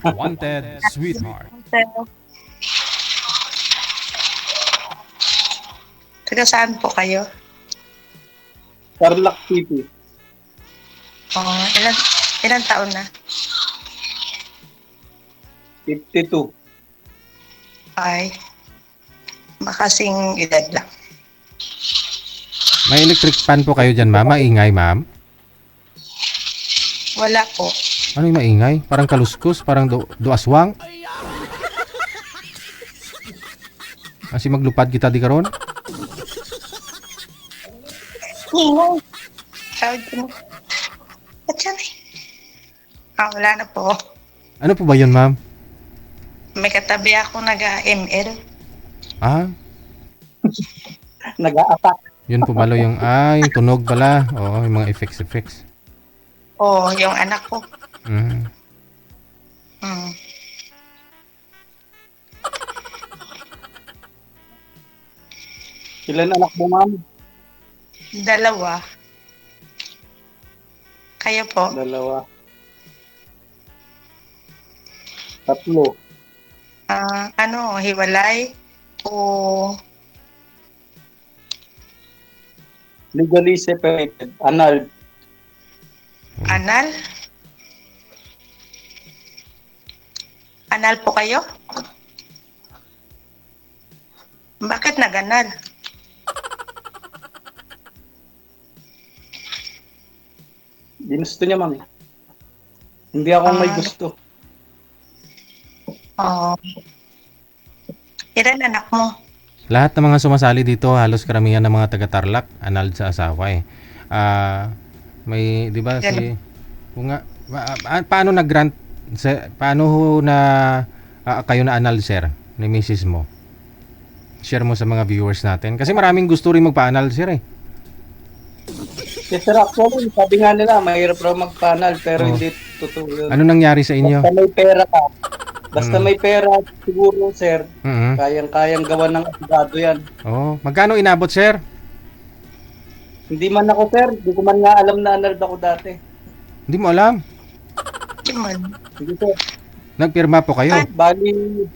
Wanted Sweetheart. Taga saan po kayo? Tarlac City. Oh, ilan taon na? 52. Ay, makasing edad lang. May electric fan po kayo dyan, ma'am? Maingay, ma'am? Wala po. Ano yung maingay? Parang kaluskos? Parang duaswang? Kasi maglupad kita di karon? Ingay. Tawag ko mo. Ba't yan eh? Wala na po. Ano po ba yun, ma'am? May katabi ako nag-ML. Ah, Nag-a-attack. yun po malo yung, yung tunog pala. Oo, yung mga effects. Oh, yung anak ko. Mm. Hmm. Ilan anak mo, ma'am? 2. Kayo po? 2. 3. Hiwalay? O Legally separated. Anal. anal? Anal po kayo? Bakit nag-anal? Ginusto niya, ma'am. Hindi ako may gusto. Oh. Ilan anak mo? Lahat ng mga sumasali dito, halos karamihan ng mga taga-Tarlac, anal sa asawa eh. May, di ba, kung nga, paano nag-grant, paano ho na kayo na anal, sir, ni misis mo? Share mo sa mga viewers natin. Kasi maraming gusto rin magpa-anal, sir eh. Yes, sir, actually, sabi nga nila, mahirap raw magpanal, pero Oh. hindi totoo yun. Ano nangyari sa inyo? Basta may pera ka. Basta may pera, siguro, sir, Mhm. kayang-kayang gawa ng abogado yan. Oh, magkano inabot, sir? Hindi man ako, sir. Hindi ko man nga alam na anal ako dati. Hindi mo alam. Timan. Hindi, sir. Nagpirma po kayo. Bali,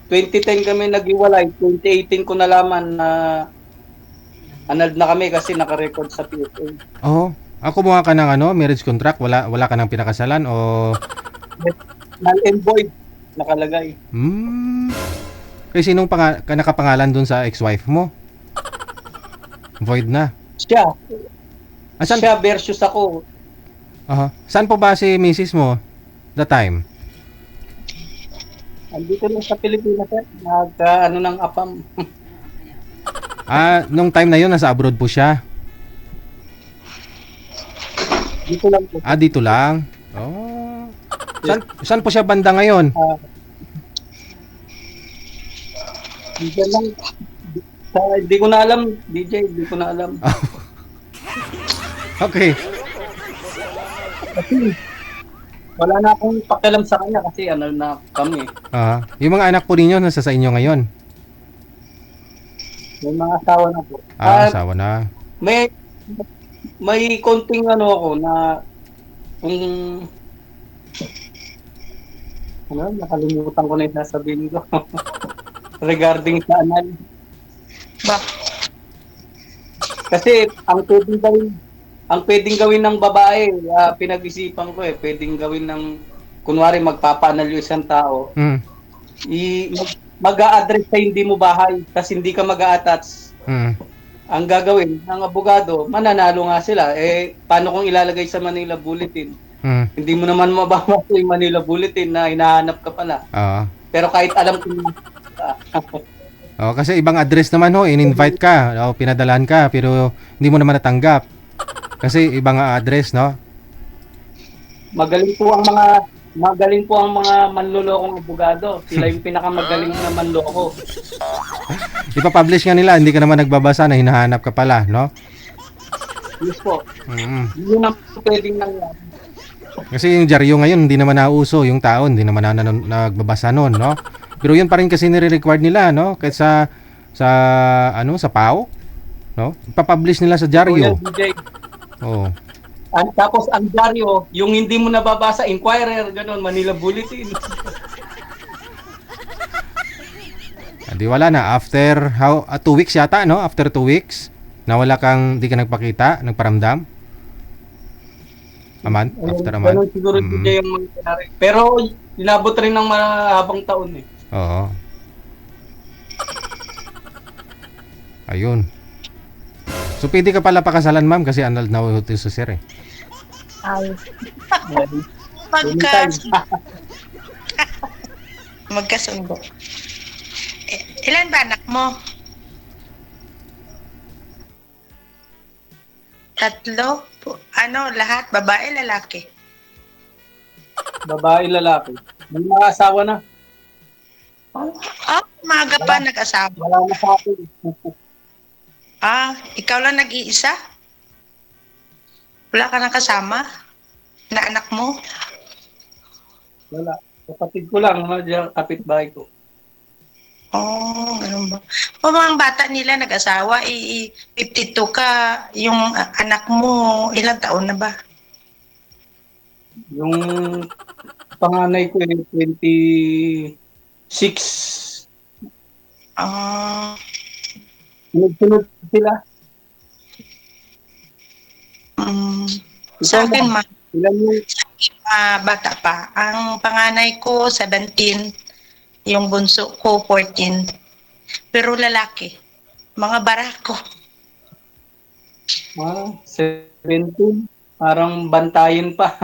2010 kami nag-iwalay. 2018 ko nalaman na anal na kami kasi naka-record sa PSA. Oh, ako kumuha ka ng marriage contract, wala ka ng pinakasalan o Null and void nakalagay. Kasi sinong nakapangalan dun sa ex-wife mo? Void na. Siya. Asan? Siya versus ako. Saan po ba si misis mo that time? Andito lang sa Pilipinas, sir. Nagka, ng apam. Nung time na yun, nasa abroad po siya. Dito lang po. Dito lang. Oh. Saan po siya banda ngayon? Dito lang. Hindi ko na alam, DJ. Hindi ko na alam. Okay. Kasi wala na akong pakialam sa kanya kasi anal na kami. Yung mga anak po ninyo, nasa sa inyo ngayon? May mga asawa na po. Asawa na. May konting ako na kung nakalimutan ko na yung sasabihin ko. Regarding sa anal. Kasi ang pwedeng gawin ng babae, pinag-isipan ko pwedeng gawin ng, kunwari magpapaanal yung isang tao, mag-a-address sa hindi mo bahay, kasi hindi ka mag-a-attach. Ang gagawin ng abogado, mananalo nga sila. Paano kung ilalagay sa Manila Bulletin? Hindi mo naman mababasa yung Manila Bulletin na hinahanap ka pala. Pero kahit alam ko kasi ibang address naman in-invite ka, pinadalan ka, pero hindi mo naman natanggap. Kasi ibang address, no? Magaling po ang mga manlolokong abogado. Sila yung pinakamagaling na manloko. Ipapublish nga nila, hindi ka naman nagbabasa na hinahanap ka pala, no? Yes po. Yun ang pwedeng nangyari. Kasi yung dyaryo ngayon, hindi naman nauso. Yung tao, hindi naman nagbabasa nun, no? Pero yun pa rin kasi nire-required nila, no? Kahit sa PAO, no? Ipapublish nila sa dyaryo. DJ. Oo. Tapos ang dyaryo, yung hindi mo nababasa, Inquirer, ganun, Manila Bulletin. Di wala na. After 2 weeks yata, no? After 2 weeks, nawala kang, di ka nagpakita, nagparamdam? A month? After a month? Ganun siguro DJ yung mangyayari. Pero inabot rin ng mahabang taon eh. Oo. Ayun. So, pwede ka pala pakasalan, ma'am, kasi annulled na hotel sa sir eh. Ay. Anytime. Magkasundo. Ilan ba anak mo? 3? Ano, lahat? Babae, lalaki? Babae, lalaki. May mga asawa na. Maaga pa nag-asawa. Wala na sa akin. Ikaw lang nag-iisa? Wala ka nang kasama? Na anak mo? Wala. Kapatid ko lang, kapitbahay ko. Ganun ba? O mga bata nila nag-asawa, 52 ka, yung anak mo, ilang taon na ba? Yung panganay ko ay 26. Sunod-sunod sila. Sa akin, Ilan yung bata pa. Ang panganay ko, 17. Yung bunso ko, 14. Pero lalaki. Mga barako. 17. Parang bantayin pa.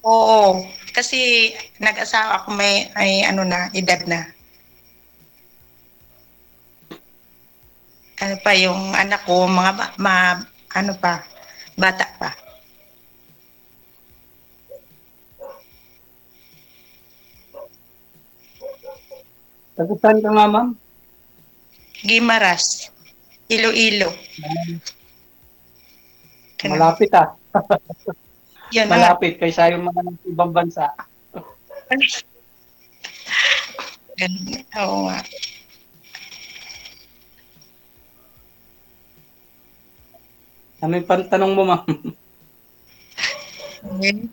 Oo. Kasi nag-asawa ako may edad na. Ano pa yung anak ko, bata pa. Tagusan ka nga, ma'am? Guimaras. Iloilo. Malapit Yan, malapit kaysa yung mga ng ibang bansa. Oo nga. Ano yung tanong mo, ma'am?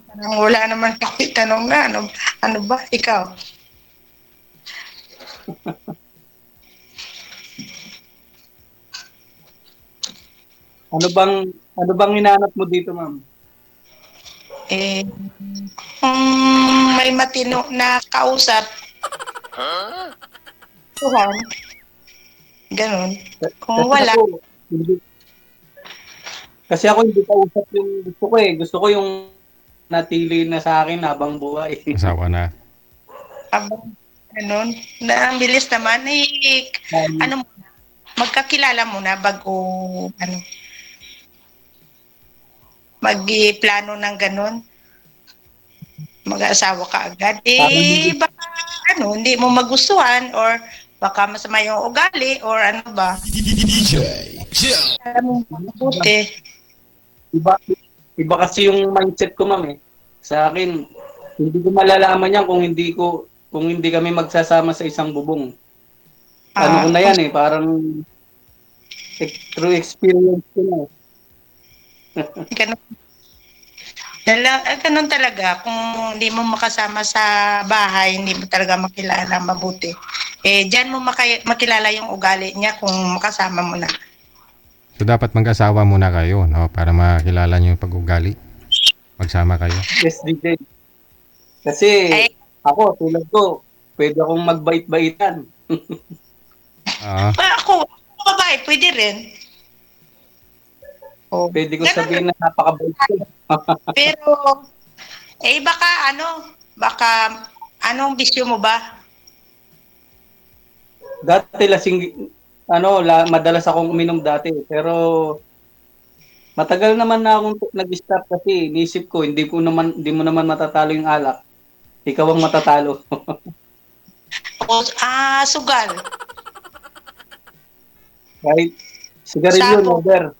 Parang wala naman kasi tanong na. Ano ba? Ikaw? Ano bang hinanap mo dito, ma'am? Kung may matino na kausap, Tuhan. Ganon. Kung wala, kasi ako hindi kausap yung gusto ko eh. Gusto ko yung natili na sa akin habang buhay. Asawa na. ganon. Na ang bilis naman, magkakilala muna bago, mag-plano ng ganon. Mag-asawa ka agad. Baka, hindi mo magustuhan or baka masama yung ugali or ano ba. Alam mo mabuti. Iba kasi yung mindset ko, ma'am eh. Sa akin, hindi ko malalaman yan kung hindi kami magsasama sa isang bubong. Ano ko na yan eh, parang through experience ko na. Ganun talaga. Kung hindi mo makasama sa bahay, hindi mo talaga makilala mabuti. Diyan mo makilala yung ugali niya kung makasama mo na. So, dapat mag-asawa muna kayo, no? Para makilala nyo yung pag-ugali. Magsama kayo. Yes, DJ. Kasi ako, tulad ko, pwede akong magbait-baitan. Ako, babae, pwede rin. Pwede ko sabihin na napakabait ko. Pero, baka, anong bisyo mo ba? Dati madalas akong uminom dati. Pero, matagal naman na akong nag-stop kasi inisip ko, hindi mo naman matatalo yung alak. Ikaw ang matatalo. Sugal. Right? Sigarilyo, never.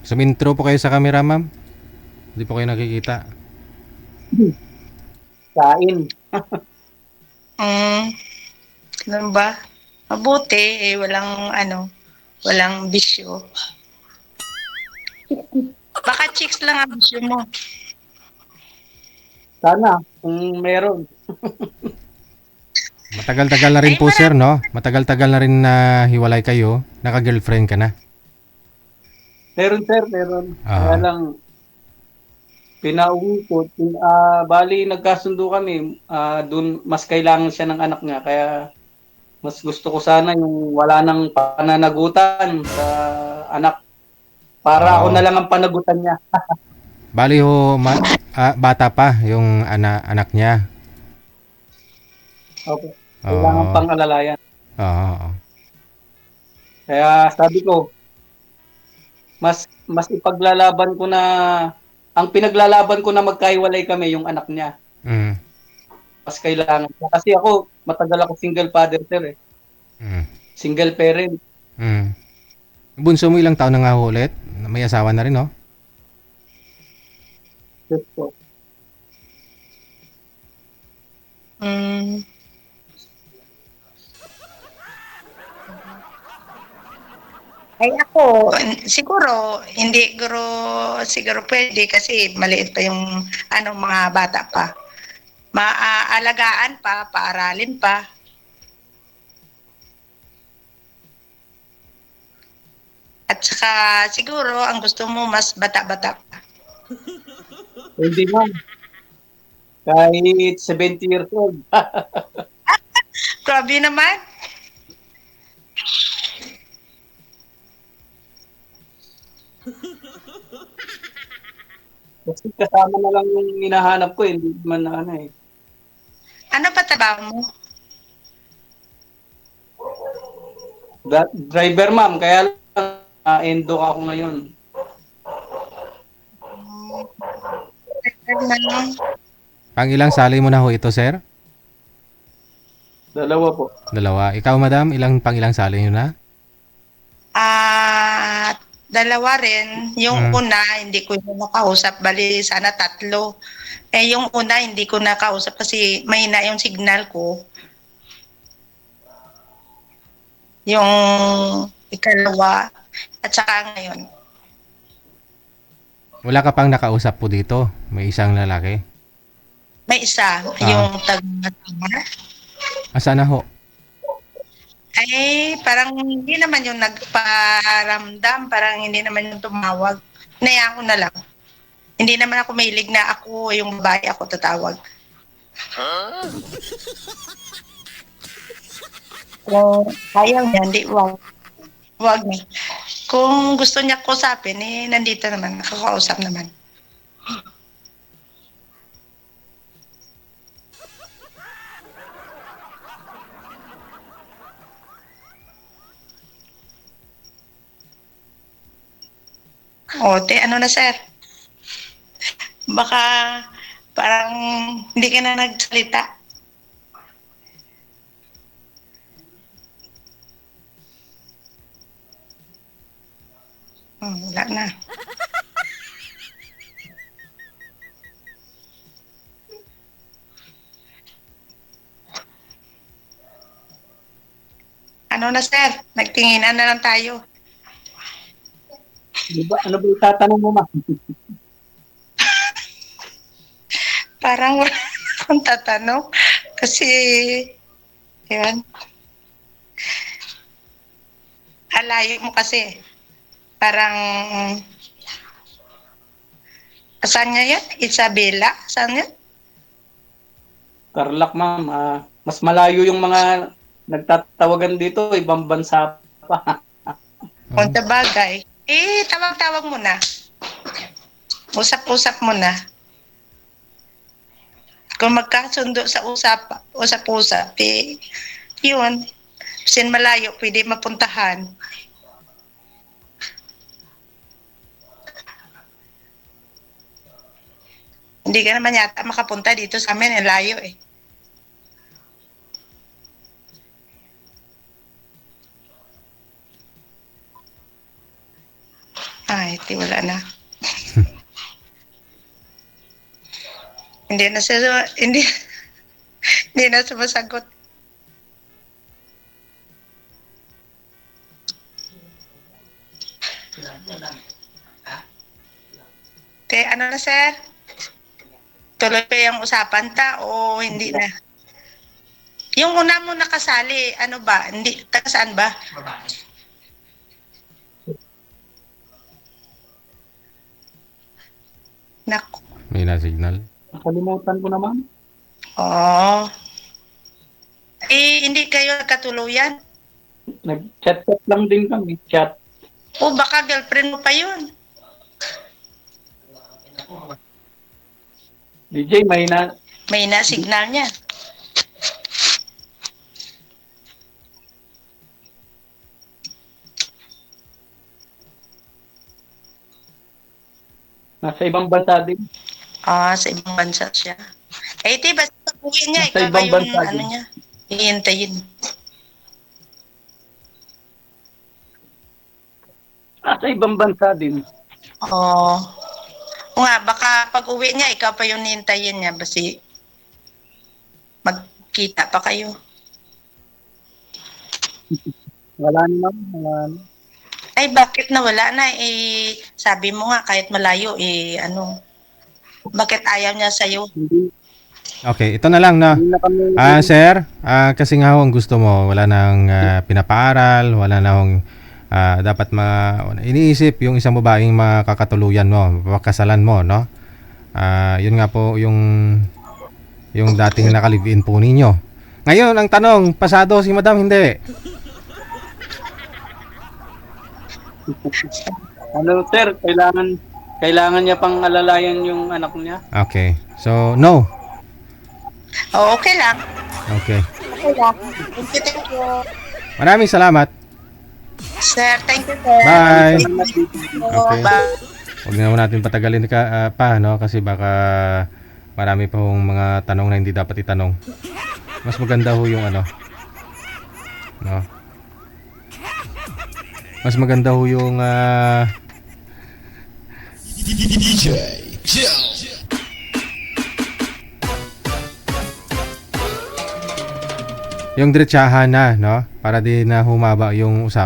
Sumintro po kayo sa camera, ma'am. Hindi po kayo nakikita. Kain. Ganun ba? Mabuti, walang bisyo. Baka chicks lang ang gusto mo. Sana, kung meron. Matagal-tagal na rin Ay, po sir, no? Matagal-tagal na rin na hiwalay kayo. Naka-girlfriend ka na. Meron sir, meron. Kaya Ah, lang, pinauwi ko. Bali, nagkasundo kami. Dun, mas kailangan siya ng anak niya. Kaya, mas gusto ko sana yung wala nang pananagutan sa anak. Para ako oo. na lang ang panagutan niya. Bali ho, bata pa yung anak niya. Okay. Kailangan Oo. pang alalayan. Oo. Kaya sabi ko, mas ipaglalaban ko na ang pinaglalaban ko na magkahiwalay kami yung anak niya. Mm. Mas kailangan. Kasi ako, matagal ako single father sir eh. Mm. Single parent. Mm. Bunso mo ilang taon na nga ho ulit? May asawa na rin, no? Yes po. Mm. Ay ako, siguro, hindi siguro pwede kasi maliit pa yung mga bata pa. Maaalagaan pa, paaralin pa. At saka siguro ang gusto mo mas bata-bata pa. Hindi ma'am. Kahit 70 years old. Grabe naman. Kasi kasama na lang yung hinahanap ko eh. Hindi man na ano eh. Ano pa trabaho mo? Driver ma'am. Kaya lang, endo ako ngayon. Pang ilang sali mo na ho ito, sir? Dalawa po. Dalawa. Ikaw, madam, pang ilang sali nyo na? Dalawa rin. Yung Mm. una, hindi ko na nakausap. Bali, sana 3. Yung una, hindi ko nakausap kasi mahina yung signal ko. Yung ikalawa, at saka ngayon. Wala ka pang nakausap po dito. May isang lalaki. May isa, yung taga-tama. Asa na ho? Ay, parang hindi naman yung nagparamdam, parang hindi naman yung tumawag. Nayaan ko na lang. Hindi naman ako mahilig na ako, yung babae ako tatawag. Kung ayaw niya, hindi, wag. Wag na. Kung gusto niya kausapin, nandito naman, nakakausap naman. Ano na sir? Baka parang hindi ka na nagsalita. Wala na. Ano na sir? Nagtinginan na lang tayo. Ano ba itatanong mo ma'am? Parang wala akong tatanong. Kasi, yun. Alayo mo kasi. Parang, saan niya yun? Isabela? Saan yun? Tarlac ma'am. Mas malayo yung mga nagtatawagan dito. Ibang bansa pa. Kung sa bagay. Tawag-tawag mo na. Usap-usap mo na. Kung magkasundo sa usap-usap, yun. Sin malayo, pwede mapuntahan. Hindi ka naman yata makapunta dito sa amin, layo eh. Ay, wala na. Hindi na siya, hindi na sumasagot. Ano na, sir? Tuloy pa yung usapan ta o hindi na? Yung una mo nakasali, ano ba? Hindi, taga saan ba? Naku. May na-signal. Nakalimutan ko naman. Oh. Eh, hindi kayo nagkatuluyan? Nag-chat-chat lang din kami. Chat. O baka girlfriend mo pa yun? DJ, may na... May na-signal niya. Nasa ibang bansa din. Ah, sa ibang bansa siya. Eh, di ba sa uwi niya, Nasa ikaw ba ibang yung bansa ano din. niya? Hihintayin. Nasa ibang bansa din. Oo. O nga, baka pag uwi niya, ikaw pa yung hihintayin niya. Basi magkita pa kayo. Wala naman. Wala naman. Ay, bakit nawala na? Eh, sabi mo nga, kahit malayo, eh, ano, bakit ayaw niya sa'yo? Hindi, Okay, ito na lang na. hindi na kami... Sir, kasi nga ho, ang gusto mo, wala nang pinapaaral, wala na hong dapat iniisip yung isang babaeng makakatuluyan mo, mapakasalan mo, no? Yun nga po yung dating naka-live-in po ninyo. Ngayon, ang tanong, pasado si Madam, hindi. Ano, sir, kailangan niya pang alalayan yung anak niya. Okay. So, no. Oh, okay lang. Okay. Okay lang. Thank you. Maraming salamat. Sir, thank you, sir. Bye. Okay. Okay. Huwag na natin patagalin pa, no? Kasi baka marami pa hong mga tanong na hindi dapat itanong. Mas maganda ho yung ano, no? Mas maganda ho yung yung diretsahan na, no? Para di na humaba yung usapan.